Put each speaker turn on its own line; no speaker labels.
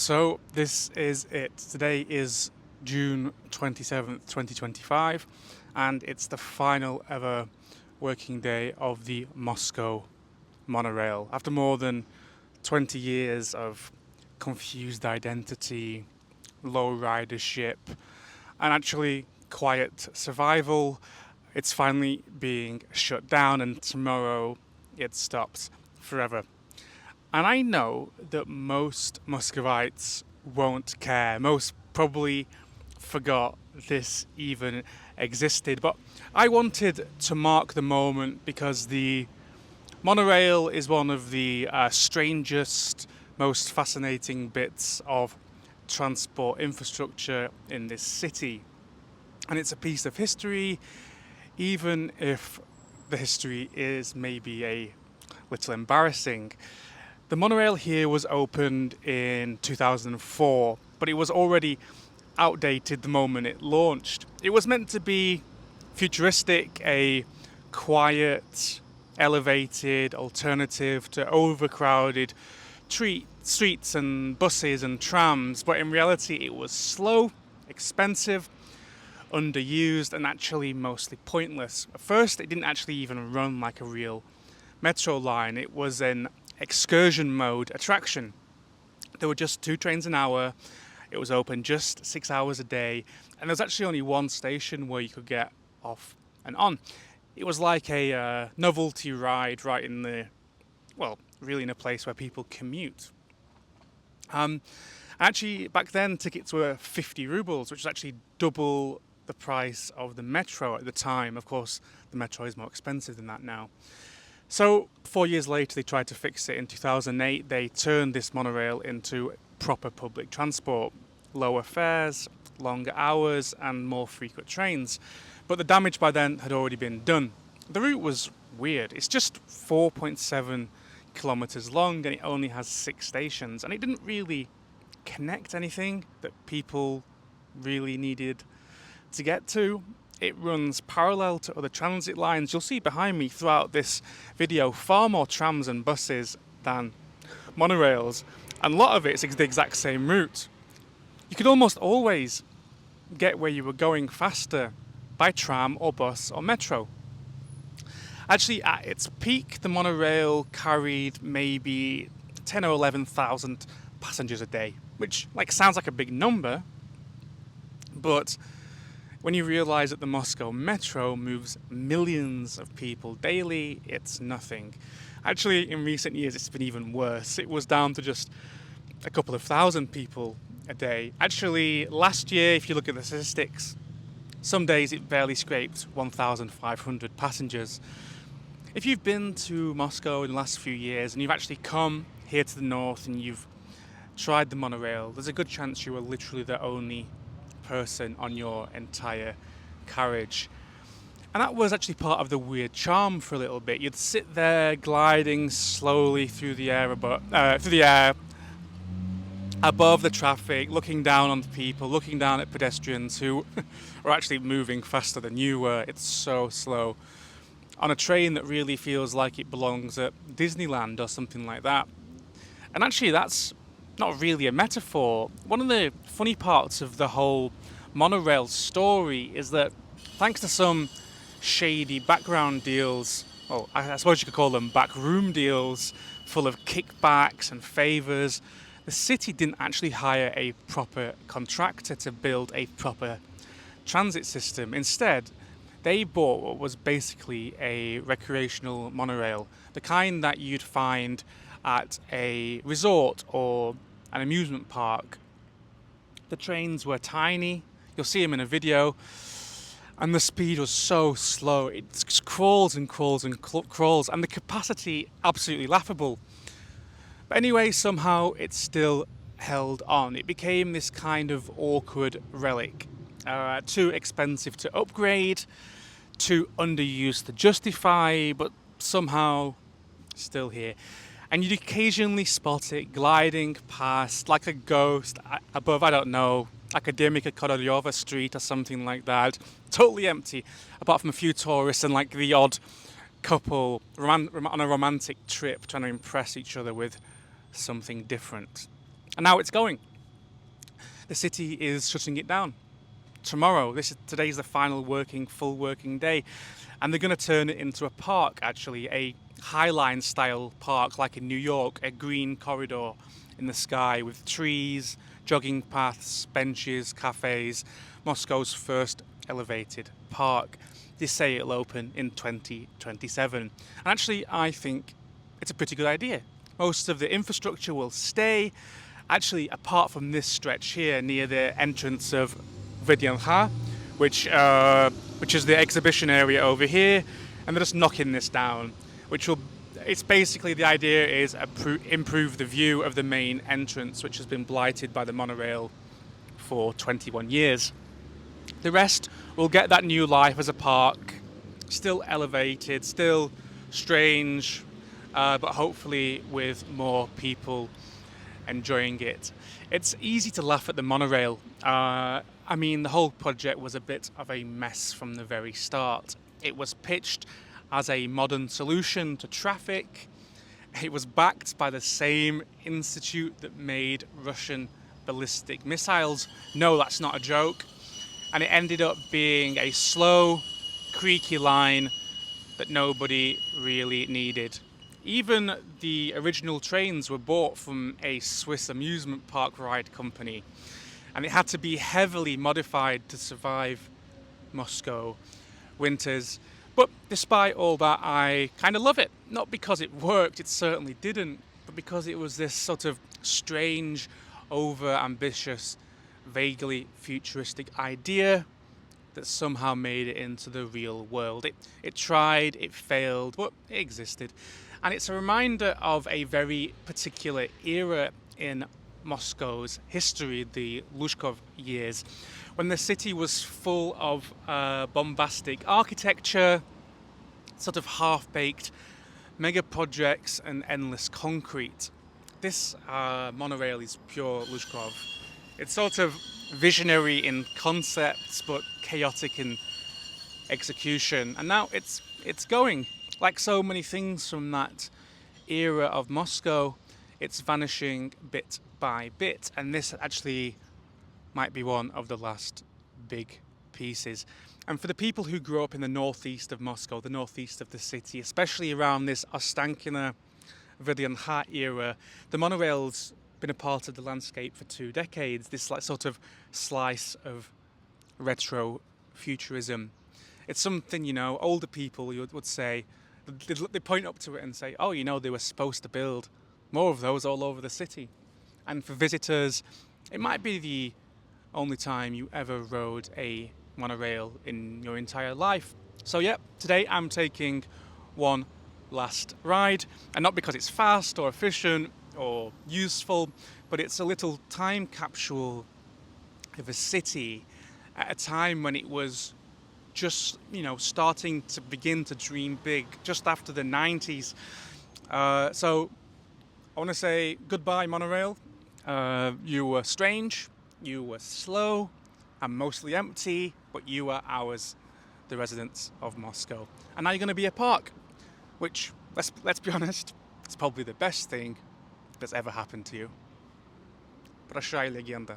So this is it. Today is June 27th, 2025, and it's the final ever working day of the Moscow Monorail. After more than 20 years of confused identity, low ridership, and actually quiet survival, it's finally being shut down, and tomorrow it stops forever. And I know that most Muscovites won't care. Most probably forgot this even existed. But I wanted to mark the moment because the monorail is one of the strangest, most fascinating bits of transport infrastructure in this city. And it's a piece of history, even if the history is maybe a little embarrassing. The monorail here was opened in 2004, but it was already outdated the moment it launched. It was meant to be futuristic, a quiet, elevated alternative to overcrowded streets and buses and trams, but in reality it was slow, expensive, underused, and actually mostly pointless. At first, it didn't actually even run like a real metro line. It was an excursion mode attraction. There were just 2 trains an hour. It was open just 6 hours a day, and there was actually only one station where you could get off and on. It was like a novelty ride right in really in a place where people commute. Actually, back then tickets were 50 rubles, which is actually double the price of the metro at the time. Of course, the metro is more expensive than that now. So 4 years later, they tried to fix it. In 2008, they turned this monorail into proper public transport. Lower fares, longer hours, and more frequent trains. But the damage by then had already been done. The route was weird. It's just 4.7 kilometers long, and it only has 6 stations. And it didn't really connect anything that people really needed to get to. It runs parallel to other transit lines. You'll see behind me throughout this video far more trams and buses than monorails, and a lot of it's the exact same route. You could almost always get where you were going faster by tram or bus or metro. Actually, at its peak, the monorail carried maybe 10 or 11,000 passengers a day, which sounds like a big number, but when you realise that the Moscow Metro moves millions of people daily, it's nothing. Actually, in recent years, it's been even worse. It was down to just a couple of thousand people a day. Actually, last year, if you look at the statistics, some days it barely scraped 1,500 passengers. If you've been to Moscow in the last few years and you've actually come here to the north and you've tried the monorail, there's a good chance you were literally the only person on your entire carriage. And that was actually part of the weird charm for a little bit. You'd sit there gliding slowly through the air above the traffic, looking down on the people, looking down at pedestrians who are actually moving faster than you were. It's so slow. On a train that really feels like it belongs at Disneyland or something like that. And actually that's not really a metaphor. One of the funny parts of the whole monorail story is that thanks to some shady background deals, I suppose you could call them backroom deals, full of kickbacks and favours, the city didn't actually hire a proper contractor to build a proper transit system. Instead, they bought what was basically a recreational monorail, the kind that you'd find at a resort or an amusement park. The trains were tiny, you'll see them in a video, and the speed was so slow. It crawls and crawls and crawls, and the capacity absolutely laughable. But anyway, somehow it still held on. It became this kind of awkward relic. Too expensive to upgrade, too underused to justify, but somehow still here. And you'd occasionally spot it gliding past like a ghost above, I don't know, Akademika Korolyova Street or something like that. Totally empty, apart from a few tourists and the odd couple on a romantic trip trying to impress each other with something different. And now it's going. the city is shutting it down tomorrow. Today's the final full working day, and they're going to turn it into a park, actually, a Highline style park like in New York, a green corridor in the sky with trees, jogging paths, benches, cafes. Moscow's first elevated park. They say it'll open in 2027, and actually I think it's a pretty good idea. Most of the infrastructure will stay, actually, apart from this stretch here near the entrance of Vidyanha, which is the exhibition area over here, and they're just knocking this down, it's basically, the idea is improve the view of the main entrance, which has been blighted by the monorail for 21 years. The rest will get that new life as a park, still elevated, still strange, but hopefully with more people enjoying it. It's easy to laugh at the monorail. I mean, the whole project was a bit of a mess from the very start. It was pitched as a modern solution to traffic. It was backed by the same institute that made Russian ballistic missiles. No, that's not a joke. And it ended up being a slow, creaky line that nobody really needed. Even the original trains were bought from a Swiss amusement park ride company, and it had to be heavily modified to survive Moscow winters. But despite all that, I kind of love it. Not because it worked, it certainly didn't, but because it was this sort of strange, over-ambitious, vaguely futuristic idea that somehow made it into the real world. It tried, it failed, but it existed. And it's a reminder of a very particular era in Moscow's history, the Luzhkov years, when the city was full of bombastic architecture, sort of half-baked mega projects and endless concrete. This monorail is pure Luzhkov. It's sort of visionary in concepts, but chaotic in execution. And now it's going. Like so many things from that era of Moscow, it's vanishing bit by bit. And this actually might be one of the last big pieces. And for the people who grew up in the northeast of Moscow, the northeast of the city, especially around this Ostankino Vidyanha era, the monorail's been a part of the landscape for 2 decades, this like sort of slice of retro futurism. It's something, older people would say, they point up to it and say, oh, they were supposed to build more of those all over the city. And for visitors, it might be the only time you ever rode a monorail in your entire life. So yeah, today I'm taking one last ride, and not because it's fast or efficient or useful, but it's a little time capsule of a city at a time when it was just, starting to begin to dream big, just after the 90s. So I want to say goodbye, monorail. You were strange, you were slow and mostly empty, but you are ours, the residents of Moscow. And now you're going to be a park, which, let's be honest, is probably the best thing that's ever happened to you. Прощай, легенда.